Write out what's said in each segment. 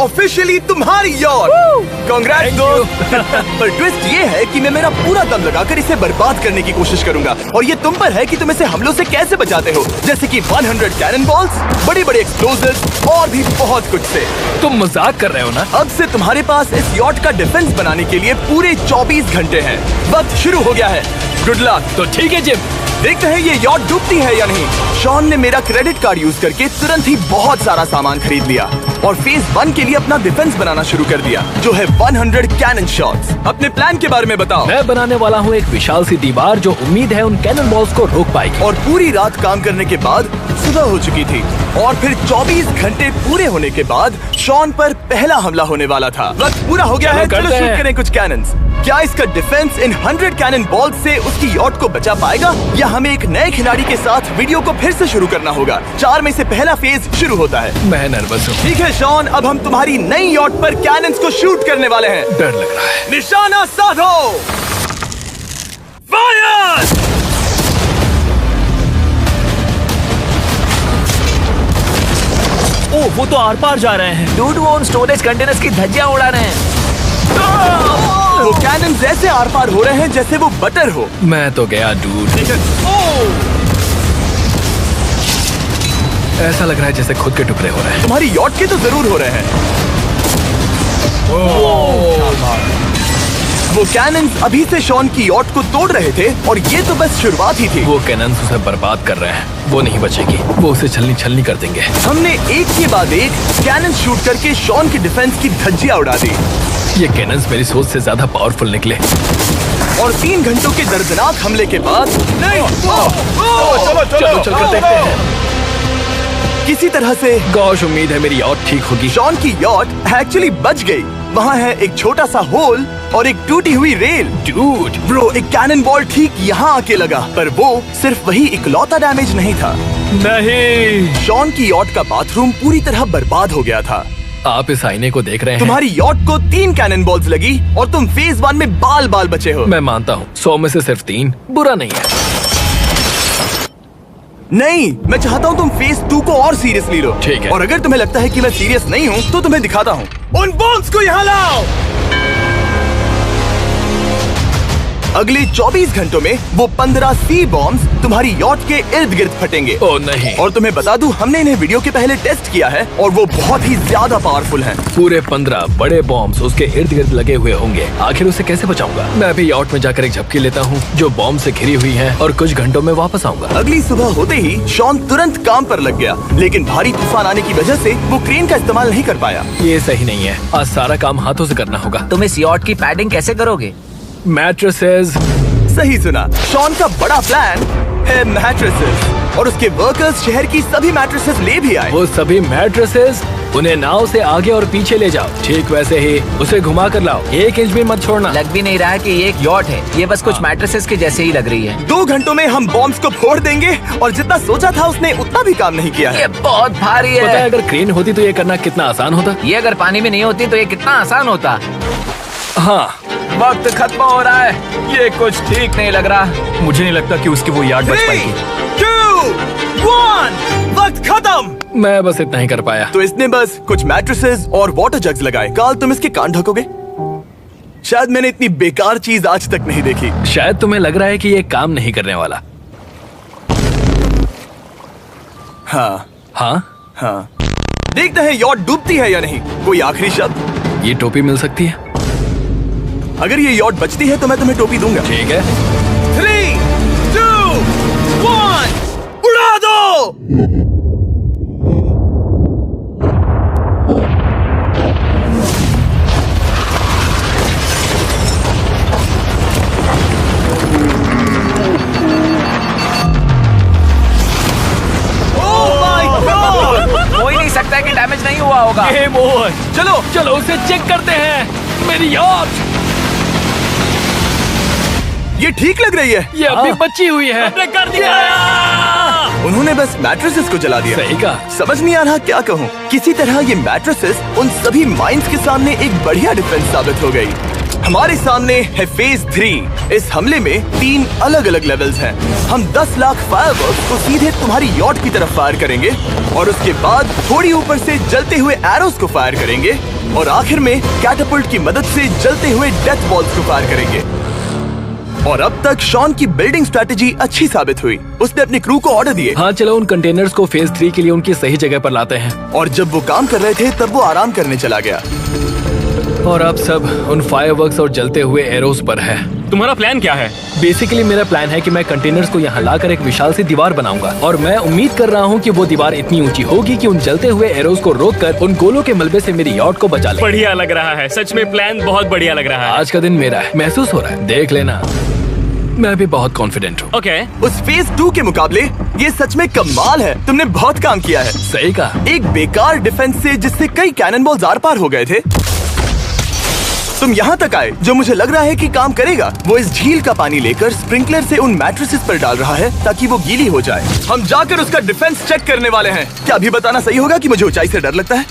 Officially तुम्हारी yacht. Congrats दोस्त। पर ट्विस्ट ये है कि मैं मेरा पूरा दम लगाकर इसे बर्बाद करने की कोशिश करूंगा और ये तुम पर है कि तुम इसे हमलों से कैसे बचाते हो, जैसे कि 100 कैनन बॉल्स, बड़े बड़े एक्सप्लोजिव्स और भी बहुत कुछ से। तुम मजाक कर रहे हो ना? अब से तुम्हारे पास इस यॉट का डिफेंस बनाने के लिए पूरे 24 घंटे हैं। वक्त शुरू हो गया है। Good luck. तो ठीक है जिम, देखते हैं ये यॉट डूबती है या नहीं। शॉन ने मेरा क्रेडिट कार्ड यूज करके तुरंत ही बहुत सारा सामान खरीद लिया और फेज 1 के लिए अपना डिफेंस बनाना शुरू कर दिया, जो है 100 कैनन शॉट्स। अपने प्लान के बारे में बताओ। मैं बनाने वाला हूँ एक विशाल सी दीवार जो उम्मीद है उन कैनन बॉल्स को रोक पाएगी। और पूरी रात काम करने के बाद सुबह हो चुकी थी और फिर 24 घंटे पूरे होने के बाद शॉन पर पहला हमला होने वाला था। वक्त पूरा हो गया है, चलो शूट करें कुछ कैनन्स। क्या इसका डिफेंस इन 100 कैनन बॉल्स से उसकी यॉट को बचा पाएगा या हमें एक नए खिलाड़ी के साथ वीडियो को फिर से शुरू करना होगा? 4 में से पहला फेज शुरू होता है। मैं नर्वस हूँ। ठीक है शॉन, अब हम तुम्हारी नई यॉट पर कैनन्स को शूट करने वाले हैं। डर लग रहा है। निशाना साधो। फायर! ओह, वो तो आर पार जा रहे हैं। डूड, वो उन स्टोरेज कंटेनर्स की धज्जियां उड़ा रहे हैं। वो कैनन्स ऐसे आर पार हो रहे हैं जैसे वो बटर हो। मैं तो गया डूड। ऐसा लग रहा है जैसे खुद के टुकड़े हो रहे हैं। तुम्हारी यॉट के तो जरूर हो रहे हैं। वो कैनन्स अभी से शॉन की यॉट को तोड़ रहे थे और ये तो बस शुरुआत ही थी। वो कैनन्स उसे बर्बाद कर रहे हैं। वो नहीं बचेगी। वो उसे छलनी छलनी कर देंगे। हमने एक के बाद एक कैनन शूट करके शॉन की डिफेंस की धज्जियां उड़ा दी। ये कैनन्स मेरी सोच से ज्यादा पावरफुल निकले। और 3 घंटों के दर्दनाक हमले के बाद चलो चलकर देखते हैं। किसी तरह से गॉश, उम्मीद है मेरी यॉट ठीक होगी। शॉन की यॉट एक्चुअली बच गई। वहाँ है एक छोटा सा होल और एक टूटी हुई रेल। डूड ब्रो, एक कैनन बॉल ठीक यहाँ आके लगा, पर वो सिर्फ वही इकलौता डैमेज नहीं था। नहीं, शॉन की यॉट का बाथरूम पूरी तरह बर्बाद हो गया था। आप इस आईने को देख रहे हैं? तुम्हारी यॉट को 3 कैनन बॉल्स लगी और तुम फेज 1 में बाल बाल बचे हो। मैं मानता हूँ 100 में से सिर्फ 3 बुरा नहीं है। नहीं, मैं चाहता हूँ तुम फेज 2 को और सीरियसली लो। ठीक है। और अगर तुम्हें लगता है कि मैं सीरियस नहीं हूँ तो तुम्हें दिखाता हूँ। उन बॉम्ब्स को यहाँ लाओ। अगले 24 घंटों में वो 15 सी बॉम्ब्स तुम्हारी यॉट के इर्द गिर्द फटेंगे। ओह नहीं। और तुम्हें बता दूं, हमने इन्हें वीडियो के पहले टेस्ट किया है और वो बहुत ही ज्यादा पावरफुल हैं। पूरे 15 बड़े बॉम्ब्स उसके इर्द गिर्द लगे हुए होंगे। आखिर उसे कैसे बचाऊंगा? मैं अभी यॉट में जाकर एक झपकी लेता हूँ जो बॉम्ब से घिरी हुई है और कुछ घंटों में वापस आऊंगा। अगली सुबह होते ही शॉन तुरंत काम पर लग गया, लेकिन भारी तूफान आने की वजह से वो क्रेन का इस्तेमाल नहीं कर पाया। ये सही नहीं है। आज सारा काम हाथों से करना होगा। तुम इस यॉट की पैडिंग कैसे करोगे? मैट्रेसेस। सही सुना, शॉन का बड़ा प्लान है मैट्रेसेस और उसके वर्कर्स शहर की सभी मैट्रेसेस ले भी आए। वो सभी मैट्रेसेस उन्हें नाव से आगे और पीछे ले जाओ। ठीक वैसे ही उसे घुमा कर लाओ। 1 इंच भी मत छोड़ना। लग भी नहीं रहा है कि ये एक यॉट है। ये बस कुछ मैट्रेसेस के जैसे ही लग रही है। 2 घंटों में हम बॉम्ब्स को फोड़ देंगे और जितना सोचा था उसने उतना भी काम नहीं किया है। ये बहुत भारी पता है है। अगर क्रेन होती तो ये करना कितना आसान होता। ये अगर पानी में नहीं होती तो ये कितना आसान होता। हाँ, वक्त खत्म हो रहा है। ये कुछ ठीक नहीं लग रहा। मुझे नहीं लगता कि उसकी वो याद बच 3, पाएगी। 2, 1, वक्त खत्म। मैं बस इतना ही कर पाया। तो इसने बस कुछ मैट्रेसेस और वाटर जग्स लगाए। काल, तुम इसके कान ढकोगे? शायद मैंने इतनी बेकार चीज आज तक नहीं देखी। शायद तुम्हें लग रहा है कि ये काम नहीं करने वाला। हाँ हाँ, हाँ, देखते हैं यॉट डूबती है या नहीं। कोई आखिरी शब्द? ये टोपी मिल सकती है। अगर ये यॉट बचती है तो मैं तुम्हें टोपी दूंगा। ठीक है। 3, 2, 1, उड़ा दो। हो ही नहीं सकता है कि डैमेज नहीं हुआ होगा। Game over. चलो चलो उसे चेक करते हैं। मेरी यॉट ये ठीक लग रही है। ये अभी बची हुई है। हमने कर दिया। उन्होंने बस मैट्रेसेस को जला दिया। सही कहा। समझ नहीं आ रहा क्या कहूँ। किसी तरह ये मैट्रेसेस उन सभी माइंस के सामने एक बढ़िया डिफेंस साबित हो गई। हमारे सामने है फेज 3। इस हमले में 3 अलग अलग लेवल्स हैं। हम 10 लाख फायरवर्क्स को सीधे तुम्हारी यॉट की तरफ फायर करेंगे और उसके बाद थोड़ी ऊपर से जलते हुए एरोस को फायर करेंगे और आखिर में कैटापल्ट की मदद से जलते हुए डेथ बॉल्स को फायर करेंगे। और अब तक शॉन की बिल्डिंग स्ट्रेटेजी अच्छी साबित हुई। उसने अपने क्रू को ऑर्डर दिए। हाँ चलो उन कंटेनर्स को फेज 3 के लिए उनकी सही जगह पर लाते हैं। और जब वो काम कर रहे थे तब वो आराम करने चला गया। और अब सब उन फायरवर्क्स और जलते हुए एरोस पर है। तुम्हारा प्लान क्या है? बेसिकली मेरा प्लान है कि मैं कंटेनर्स को यहाँ लाकर एक विशाल सी दीवार बनाऊंगा और मैं उम्मीद कर रहा हूँ कि वो दीवार इतनी ऊंची होगी कि उन जलते हुए एरोस को रोककर उन गोलों के मलबे से मेरी यॉट को बचा ले। बढ़िया लग रहा है, सच में प्लान बहुत बढ़िया लग रहा है। आज का दिन मेरा है, महसूस हो रहा है, देख लेना। मैं भी बहुत कॉन्फिडेंट हूँ। ओके। उस फेज 2 के मुकाबले ये सच में कमाल है। तुमने बहुत काम किया है। सही कहा। एक बेकार डिफेंस से जिससे कई कैनन बॉल्स आर पार हो गए थे, तुम यहाँ तक आए। जो मुझे लग रहा है कि काम करेगा, वो इस झील का पानी लेकर स्प्रिंकलर से उन मैट्रेसेस पर डाल रहा है ताकि वो गीली हो जाए। हम जाकर उसका डिफेंस चेक करने वाले हैं। क्या अभी बताना सही होगा कि मुझे ऊंचाई से डर लगता है?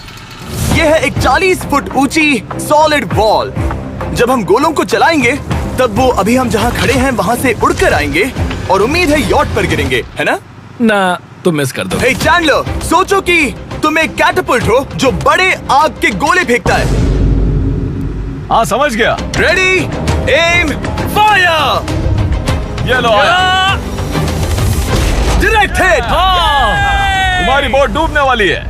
ये है एक 40 फुट ऊंची सॉलिड वॉल। जब हम गोलों को चलाएंगे तब वो अभी हम जहाँ खड़े हैं वहाँ से उड़कर आएंगे और उम्मीद है यॉट पर गिरेंगे, है ना? ना, तुम मिस कर दो। हे चैंडलर, सोचो कि तुम एक कैटापल्ट हो जो बड़े आग के गोले फेंकता है। हाँ समझ गया। Ready, aim, fire. ये लो आया। Direct hit. तुम्हारी बोट डूबने वाली है।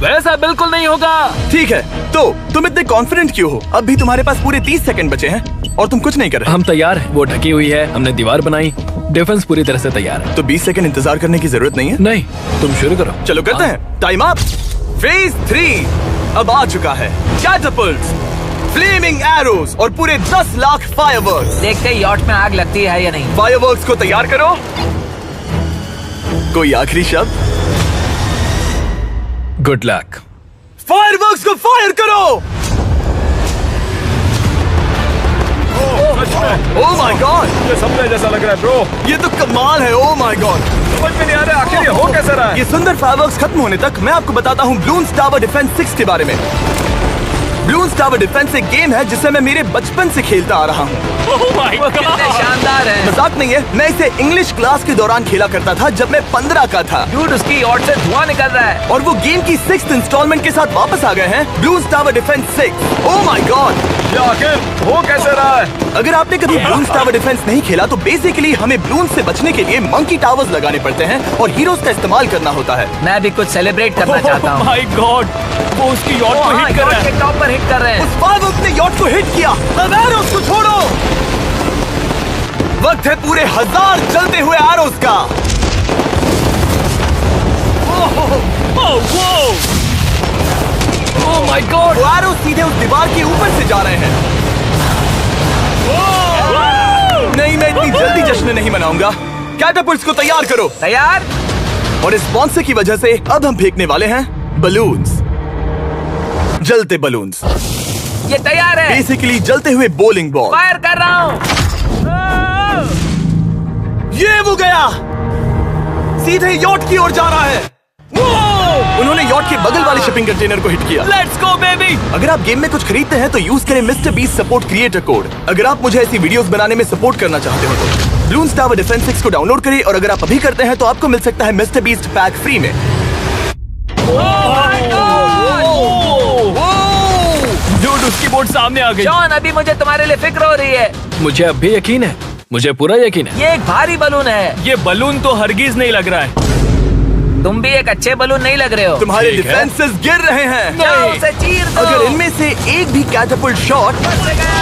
वैसा बिल्कुल नहीं होगा। ठीक है, तो तुम इतने कॉन्फिडेंट क्यों हो? अब भी तुम्हारे पास पूरे 30 सेकंड बचे हैं और तुम कुछ नहीं कर रहे। हम तैयार हैं। वो ढकी हुई है, हमने दीवार बनाई, डिफेंस पूरी तरह से तैयार है। तो 20 सेकंड इंतजार करने की जरूरत नहीं है। नहीं, तुम शुरू करो। चलो करते हैं। Time up. फेज 3 अब आ चुका है। कैटापल्ट्स, फ्लेमिंग एरोस और पूरे 10 लाख फायरवर्क्स। देखते ही यॉट में आग लगती है या नहीं। फायरवर्क्स को तैयार करो। कोई आखिरी शब्द? Good luck. फायरवर्क्स को फायर करो। ओह माय गॉड, ये सपने जैसा लग रहा है ब्रो। ये तो कमाल है। ओह माय गॉड, समझ में नहीं आ रहा आखिर ये हो कैसे रहा है। ये सुंदर फायरवर्क्स खत्म होने तक मैं आपको बताता हूँ ब्लून्स टावर डिफेंस 6 के बारे में। ब्लून्स टावर डिफेंस एक गेम है जिसे मैं मेरे बचपन से खेलता आ रहा हूँ। ओह माय कितने शानदार है। मजाक नहीं है, मैं इसे इंग्लिश क्लास के दौरान खेला करता था जब मैं 15 का था। डूड, उसकी यॉट से धुआं निकल रहा है। और वो गेम की 6th इंस्टॉलमेंट के साथ वापस आ गए हैं, balloons tower defence 6। Oh my God, ये आखिर हो कैसे रहा है। अगर आपने कभी ब्लून्स टावर डिफेंस नहीं खेला तो बेसिकली हमें ब्लून्स से बचने के लिए मंकी टावर्स लगाने पड़ते हैं और हीरोज का इस्तेमाल करना होता है। मैं भी कुछ सेलिब्रेट करना चाहता हूँ। माय गॉड, वो उसकी यॉट को हिट कर रहा है। के टॉप पर हिट कर रहे हैं। उस फायरवर्क ने यॉट को हिट किया। अब एरोस को छोड़ो। वक्त है पूरे 1000 जलते हुए एरोस का। ओह माय गॉड, वो एरोस सीधे उस दीवार के ऊपर से जा रहे हैं। नहीं, मैं इतनी जल्दी जश्न नहीं मनाऊंगा। कैटापल्ट्स को तैयार करो। तैयार। और इस स्पॉन्सर की वजह से अब हम फेंकने वाले हैं बलून्स, जलते बलून्स। ये तैयार है। बेसिकली जलते हुए बोलिंग बॉल। फायर कर रहा हूँ। ये वो गया, सीधे यॉट की ओर जा रहा है। उन्होंने यॉट के बगल वाले शिपिंग कंटेनर को हिट किया। Let's go baby. अगर आप गेम में कुछ खरीदते हैं तो यूज करें mister beast support creator code. अगर आप मुझे ऐसी वीडियोस बनाने में सपोर्ट करना चाहते हो तो ब्लून्स टावर डिफेंस 6 को डाउनलोड करें और अगर आप अभी करते हैं तो आपको मिल सकता है मिस्टर बीस्ट पैक फ्री में। डूड, उसकी बोट सामने आ गई। जॉन, अभी मुझे तुम्हारे लिए फिक्र हो रही है। मुझे अब भी यकीन है, मुझे पूरा यकीन है। ये एक भारी बलून है। ये बलून तो हरगिज नहीं लग रहा है। तुम भी एक अच्छे बलून नहीं लग रहे हो। तुम्हारे ठीक है। डिफेंसेस गिर रहे हैं। जाओ उसे चीर दो। अगर इनमें से एक भी कैटापल्ट शॉट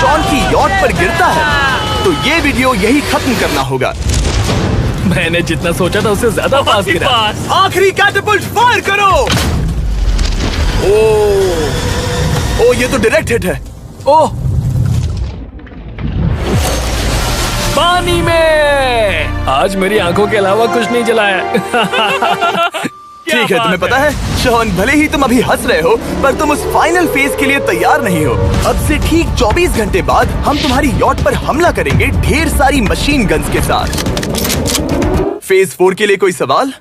शॉन की यॉट पर गिरता है तो ये वीडियो यही खत्म करना होगा। मैंने जितना सोचा था उससे ज्यादा पास गिरा। आखिरी कैटापल्ट फायर करो। ओ ये तो डायरेक्ट हिट है। ओह, पानी में। आज मेरी आंखों के अलावा कुछ नहीं जलाया। ठीक है, तुम्हें पता है शॉन, भले ही तुम अभी हंस रहे हो पर तुम उस फाइनल फेज के लिए तैयार नहीं हो। अब से ठीक 24 घंटे बाद हम तुम्हारी यॉट पर हमला करेंगे ढेर सारी मशीन गन्स के साथ। फेज 4 के लिए कोई सवाल?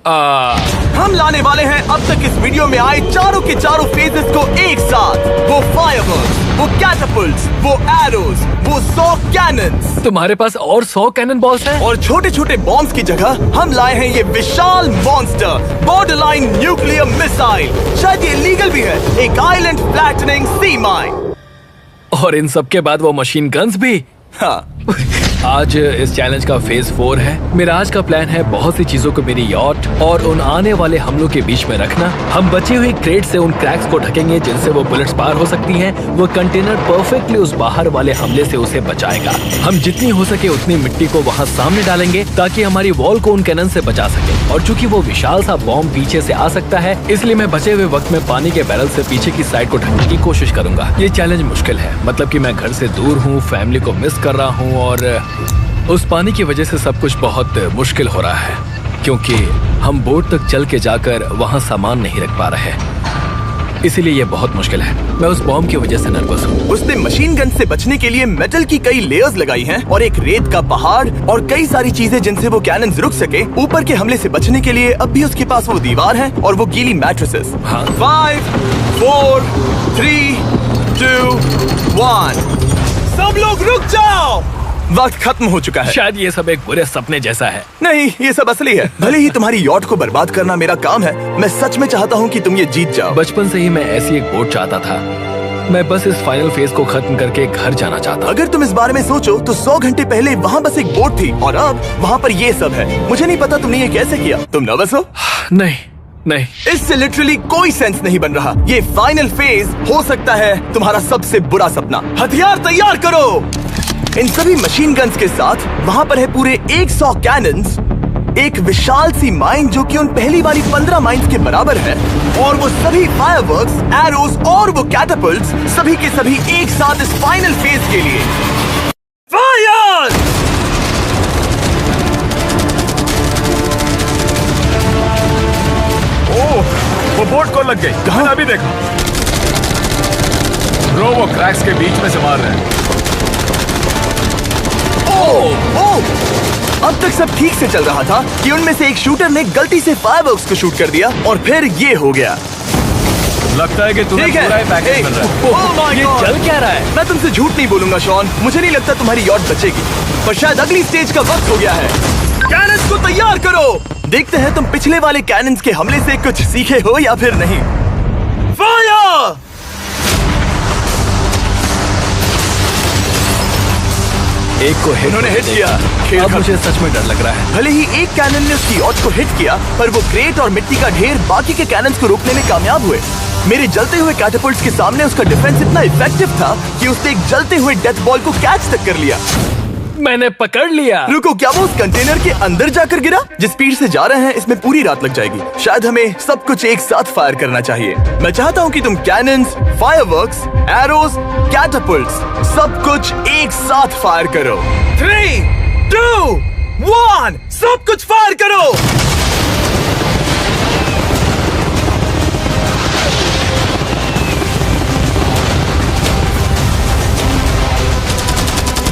हम लाने वाले हैं अब तक इस वीडियो में आए चारों के चारों फेजेस को एक साथ। वो फायरवर्क्स, वो वो कैटapults, वो एरोज, वो 100 cannons। तुम्हारे पास और 100 कैनन बॉल्स हैं? और छोटे छोटे बॉम्ब्स की जगह हम लाए हैं ये विशाल मॉन्स्टर, बॉर्डरलाइन न्यूक्लियर मिसाइल। शायद ये लीगल भी है, एक आइलैंड फ्लैटनिंग सी माइन। और इन सब के बाद वो मशीन गन्स भी। हाँ, आज इस चैलेंज का फेज 4 है। मेरा आज का प्लान है बहुत सी चीजों को मेरी यॉट और उन आने वाले हमलों के बीच में रखना। हम बची हुई क्रेट से उन क्रैक्स को ढकेंगे जिनसे वो बुलेट्स पार हो सकती हैं। वो कंटेनर परफेक्टली उस बाहर वाले हमले से उसे बचाएगा। हम जितनी हो सके उतनी मिट्टी को वहाँ सामने डालेंगे ताकि हमारी वॉल को उन कैनन से बचा सके। और चूंकि वो विशाल सा बॉम्ब पीछे से आ सकता है, इसलिए मैं बचे हुए वक्त में पानी के बैरल से पीछे की साइड को ढकने की कोशिश करूंगा। ये चैलेंज मुश्किल है, मतलब कि मैं घर से दूर हूँ, फैमिली को मिस कर रहा हूँ और उस पानी की वजह से सब कुछ बहुत मुश्किल हो रहा है, क्योंकि हम बोट तक चल के जाकर वहाँ सामान नहीं रख पा रहे। इसीलिए ये बहुत मुश्किल है। मैं उस बॉम्ब की वजह से नर्वस हूँ। उसने मशीन गन से बचने के लिए मेटल की कई लेयर्स लगाई हैं और एक रेत का पहाड़ और कई सारी चीजें जिनसे वो कैनन्स रुक सके। ऊपर के हमले से बचने के लिए अब भी उसके पास वो दीवार है और वो गीली मैट्रेसेस। हाँ। 5, 4, 3, 2, 1। सब लोग रुक जाओ, वक्त खत्म हो चुका है। शायद ये सब एक बुरे सपने जैसा है। नहीं, ये सब असली है। भले ही तुम्हारी यॉट को बर्बाद करना मेरा काम है, मैं सच में चाहता हूँ कि तुम ये जीत जाओ। बचपन से ही मैं ऐसी एक बोट चाहता था। मैं बस इस फाइनल फेज को खत्म करके घर जाना चाहता। अगर तुम इस बारे में सोचो तो 100 घंटे पहले वहाँ बस एक बोट थी और अब वहाँ पर ये सब है। मुझे नहीं पता तुमने ये कैसे किया। तुम नर्वस हो? नहीं नहीं, इससे लिटरली कोई सेंस नहीं बन रहा। ये फाइनल फेज हो सकता है तुम्हारा सबसे बुरा सपना। हथियार तैयार करो। इन सभी मशीन गन्स के साथ वहाँ पर है पूरे 100 कैनन्स, एक विशाल सी माइन जो कि उन पहली वाली 15 माइन्स के बराबर है, और वो सभी फायरवर्क्स, एरोज और वो कैटapults सभी के सभी एक साथ इस फाइनल फेज के लिए। फायर! वो बोट को लग गई। कहाँ? अभी देखो, ब्रो वो क्रैक्स के बीच में से मार रहे हैं। अब तक सब ठीक से चल रहा था कि उनमें से एक शूटर ने गलती से फायरवर्क्स को शूट कर दिया और फिर ये हो गया। लगता है कि तुम्हें ठीक है। पूरा ही पैकेज मिल रहा है। Oh my ये God! चल क्या रहा है? मैं तुमसे झूठ नहीं बोलूंगा शॉन, मुझे नहीं लगता तुम्हारी यॉट बचेगी, पर शायद अगली स्टेज का वक्त हो गया है। कैनन्स को तैयार करो। देखते हैं तुम पिछले वाले कैनन्स के हमले से कुछ सीखे हो या फिर नहीं। फायर! एक को इन्होंने हिट किया। खेल अब खत्म। मुझे सच में डर लग रहा है। भले ही एक कैनन ने उसकी यॉट को हिट किया, पर वो क्रेट और मिट्टी का ढेर बाकी के कैनन्स को रोकने में कामयाब हुए। मेरे जलते हुए कैटapults के सामने उसका डिफेंस इतना इफेक्टिव था कि उसने एक जलते हुए डेथ बॉल को कैच तक कर लिया। मैंने पकड़ लिया। रुको, क्या वो उस कंटेनर के अंदर जाकर गिरा? जिस स्पीड से जा रहे हैं इसमें पूरी रात लग जाएगी। शायद हमें सब कुछ एक साथ फायर करना चाहिए। मैं चाहता हूँ कि तुम कैनन्स, फायरवर्क्स, एरोज, कैटapults सब कुछ एक साथ फायर करो। 3, 2, 1, सब कुछ फायर करो।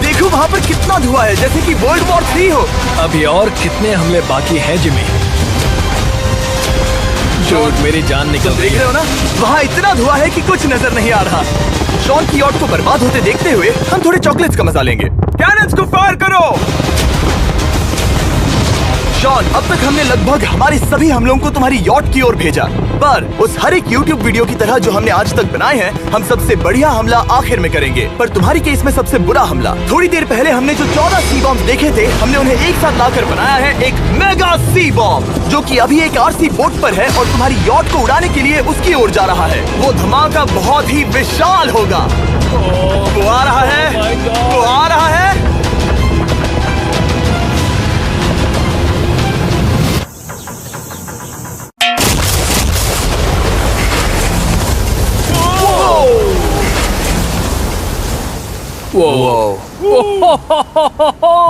देखो वहाँ पर कितना धुआं है, जैसे कि वर्ल्ड वॉर 3 हो। अभी और कितने हमले बाकी हैं जिमी? जो मेरी जान निकल रही देख रहे है। हो ना, वहाँ इतना धुआं है कि कुछ नजर नहीं आ रहा। शॉन की यॉट को बर्बाद होते देखते हुए हम थोड़े चॉकलेट्स का मजा लेंगे। कैनन्स को फायर करो। शॉन, अब तक हमने लगभग हमारे सभी हमलों को तुम्हारी यॉट की ओर भेजा, पर उस हर एक YouTube वीडियो की तरह जो हमने आज तक बनाए हैं, हम सबसे बढ़िया हमला आखिर में करेंगे। पर तुम्हारी केस में सबसे बुरा हमला। थोड़ी देर पहले हमने जो 14 सी बॉम्ब देखे थे, हमने उन्हें एक साथ लाकर बनाया है एक मेगा सी बॉम्ब, जो कि अभी एक RC बोट पर है और तुम्हारी यॉट को उड़ाने के लिए उसकी ओर जा रहा है। वो धमाका बहुत ही विशाल होगा। वो आ रहा है, वो आ रहा है।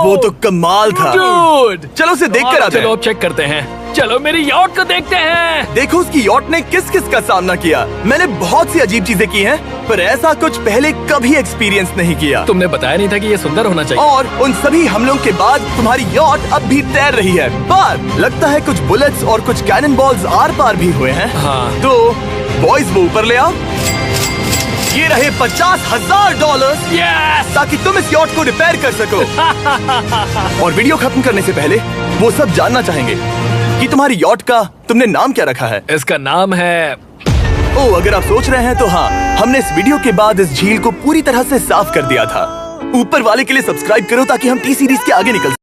वो तो कमाल था। Dude! चलो उसे देख कर आते चलो हैं। अब चेक करते हैं। चलो मेरी यॉट को देखते हैं। देखो उसकी यॉट ने किस किस का सामना किया। मैंने बहुत सी अजीब चीजें की हैं, पर ऐसा कुछ पहले कभी एक्सपीरियंस नहीं किया। तुमने बताया नहीं था कि ये सुंदर होना चाहिए। और उन सभी हमलों के बाद तुम्हारी यॉट अब भी तैर रही है, पर लगता है कुछ बुलेट्स और कुछ कैनन बॉल्स आर पार भी हुए हैं। हाँ। तो बॉयज वो ऊपर ले आओ। ये रहे $50,000 ताकि तुम इस यॉट को रिपेयर कर सको। और वीडियो खत्म करने से पहले वो सब जानना चाहेंगे कि तुम्हारी यॉट का तुमने नाम क्या रखा है। इसका नाम है ओह, अगर आप सोच रहे हैं तो हाँ, हमने इस वीडियो के बाद इस झील को पूरी तरह से साफ कर दिया था। ऊपर वाले के लिए सब्सक्राइब करो ताकि हम टी सीरीज के आगे निकल